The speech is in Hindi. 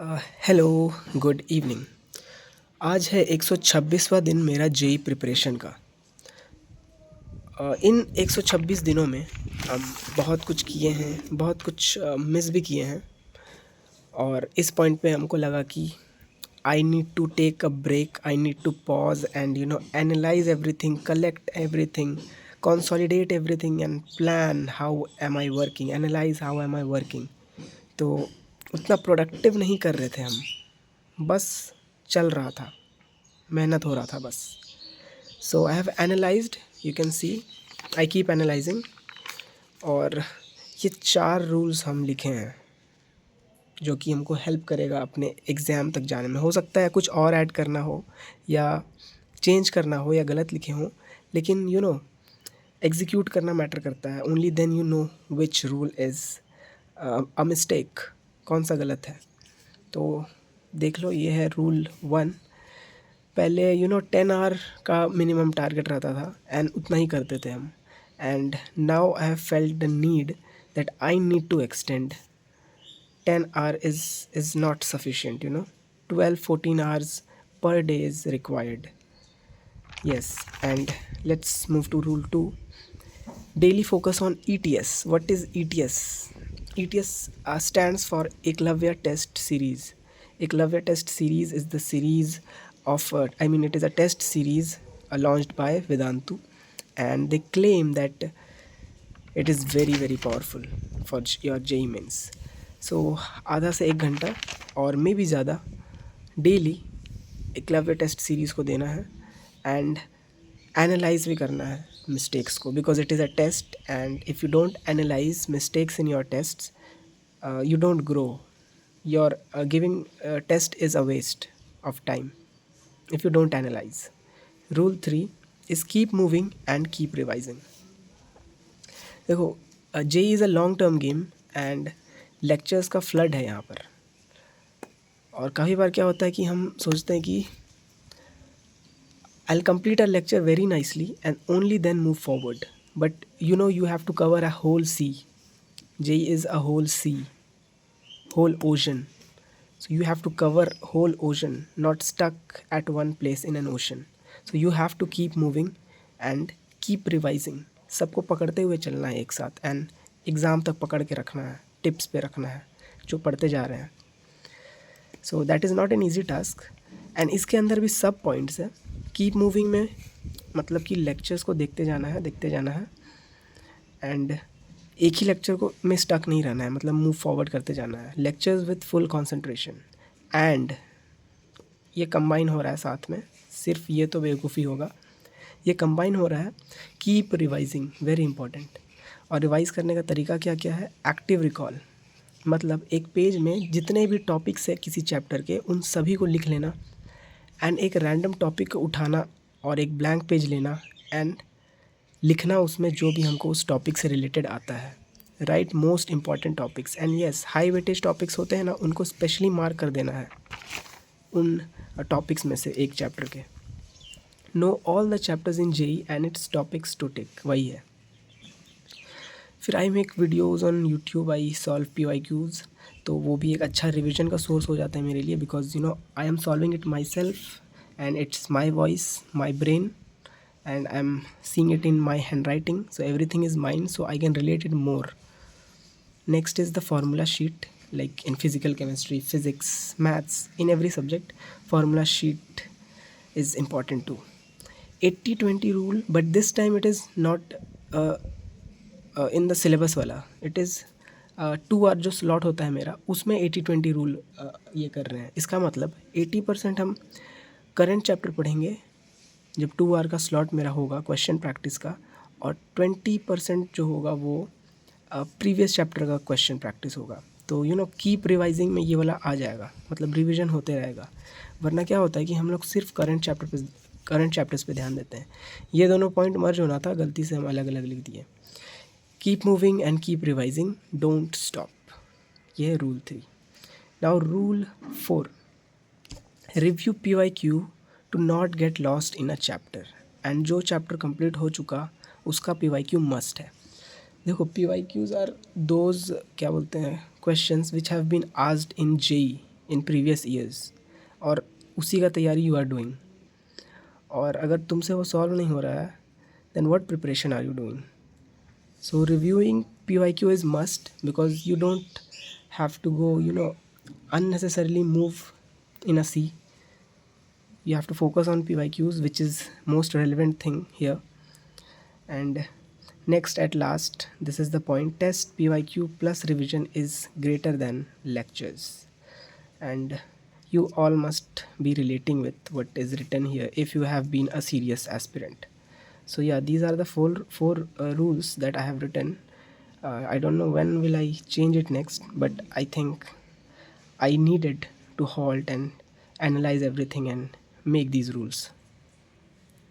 Hello, good evening. आज है 126वां दिन मेरा जेई प्रिपरेशन का। इन 126 दिनों में हम बहुत कुछ किए हैं, बहुत कुछ मिस भी किए हैं। और इस पॉइंट पे हमको लगा कि I need to take a break, I need to pause and analyse everything, collect everything, consolidate everything and plan how am I working, analyse how am I working. तो उतना प्रोडक्टिव नहीं कर रहे थे हम, बस चल रहा था, मेहनत हो रहा था बस। So I have analysed, you can see I keep analysing. और ये 4 रूल्स हम लिखे हैं जो कि हमको हेल्प करेगा अपने एग्ज़ाम तक जाने में। हो सकता है कुछ और ऐड करना हो या चेंज करना हो या गलत लिखे हों, लेकिन एग्जीक्यूट करना मैटर करता है। Only then you know which rule is a mistake, कौन सा गलत है। तो देख लो, ये है रूल 1। पहले 10 आवर का मिनिमम टारगेट रहता था एंड उतना ही करते थे हम। And now I have felt the need that I need to extend. 10 hour is not sufficient, 12-14 hours per day is required. Yes, and let's move to rule 2. Daily focus on ETS. What is ETS? ETS stands for Eklavya Test Series. Eklavya Test Series is the series of, it is a test series launched by Vedantu, and they claim that it is very very powerful for your JEE mains. So आधा से 1 घंटा और मे भी ज़्यादा डेली एकलव्य टेस्ट सीरीज़ को देना है एंड एनालाइज भी करना है मिस्टेक्स को, because it is a test and if you don't analyse mistakes in your tests you don't grow. Your giving test is a waste of time if you don't analyze. Rule 3 is keep moving and keep revising. देखो, JEE is a long term game and lectures का फ्लड है यहाँ पर। और काफ़ी बार क्या होता है कि हम सोचते हैं कि I'll complete a lecture very nicely and only then move forward. But you have to cover a whole sea. JEE is a whole sea, whole ocean. So you have to cover whole ocean, not stuck at one place in an ocean. So you have to keep moving and keep revising. सबको पकड़ते हुए चलना है एक साथ एंड एग्ज़ाम तक पकड़ के रखना है, टिप्स पे रखना है जो पढ़ते जा रहे हैं। So that is not an easy task. And इसके अंदर भी सब पॉइंट्स है। कीप मूविंग में मतलब कि लेक्चर्स को देखते जाना है एंड एक ही लेक्चर को में स्टक नहीं रहना है, मतलब मूव फॉरवर्ड करते जाना है। Lectures with full concentration and ये कंबाइन हो रहा है साथ में, सिर्फ ये तो बेवकूफ़ी होगा, ये कंबाइन हो रहा है कीप रिवाइजिंग, वेरी इंपॉर्टेंट। और रिवाइज करने का तरीका क्या क्या है? एक्टिव रिकॉल, मतलब एक पेज में जितने भी टॉपिक्स है किसी चैप्टर के उन सभी को लिख लेना एंड एक रैंडम टॉपिक को उठाना और एक ब्लैंक पेज लेना एंड लिखना उसमें जो भी हमको उस टॉपिक से रिलेटेड आता है। Right most important topics and yes, high weightage topics होते हैं ना, उनको स्पेशली मार्क कर देना है उन टॉपिक्स में से एक चैप्टर के। Know all the chapters in JEE and its topics to tick, वही है। फिर I make videos on YouTube, I solve PYQs, तो वो भी एक अच्छा रिविजन का सोर्स हो जाता है मेरे लिए, because I am solving it my self and it's my voice, my brain and I'm seeing it in my handwriting, so everything is mine, so I can relate it more. Next is the formula sheet, like in physical chemistry, physics, maths, in every subject formula sheet is important too. 80-20 rule, but this time it is not in the syllabus वाला, it is 2 आवर जो स्लॉट होता है मेरा, उसमें 80-20 रूल ये कर रहे हैं। इसका मतलब 80% हम करंट चैप्टर पढ़ेंगे जब 2 आवर का स्लॉट मेरा होगा क्वेश्चन प्रैक्टिस का, और 20% जो होगा वो प्रीवियस चैप्टर का क्वेश्चन प्रैक्टिस होगा। तो कीप रिवाइजिंग में ये वाला आ जाएगा, मतलब रिवीजन होते रहेगा। वरना क्या होता है कि हम लोग सिर्फ करंट चैप्टर्स पे ध्यान देते हैं। ये दोनों पॉइंट मर्ज होना था, गलती से हम अलग अलग लिख दिए। Keep moving and keep revising, don't stop, ये है rule 3। Now rule 4, review PYQ to not get lost in a chapter. And जो चैप्टर कंप्लीट हो चुका उसका PYQ मस्ट है। देखो, PYQs आर दोज क्या बोलते हैं, questions which have been asked in JEE in previous years और उसी का तैयारी यू आर डूइंग, और अगर तुमसे वो सॉल्व नहीं हो रहा है then what preparation are you doing? So reviewing PYQ is must because you don't have to go, unnecessarily move in a C. You have to focus on PYQs, which is most relevant thing here. And next, at last, this is the point: test PYQ plus revision is greater than lectures. And you all must be relating with what is written here if you have been a serious aspirant. So yeah, these are the four rules that I have written. I don't know when will I change it next, but I think I needed to halt and analyze everything and make these rules.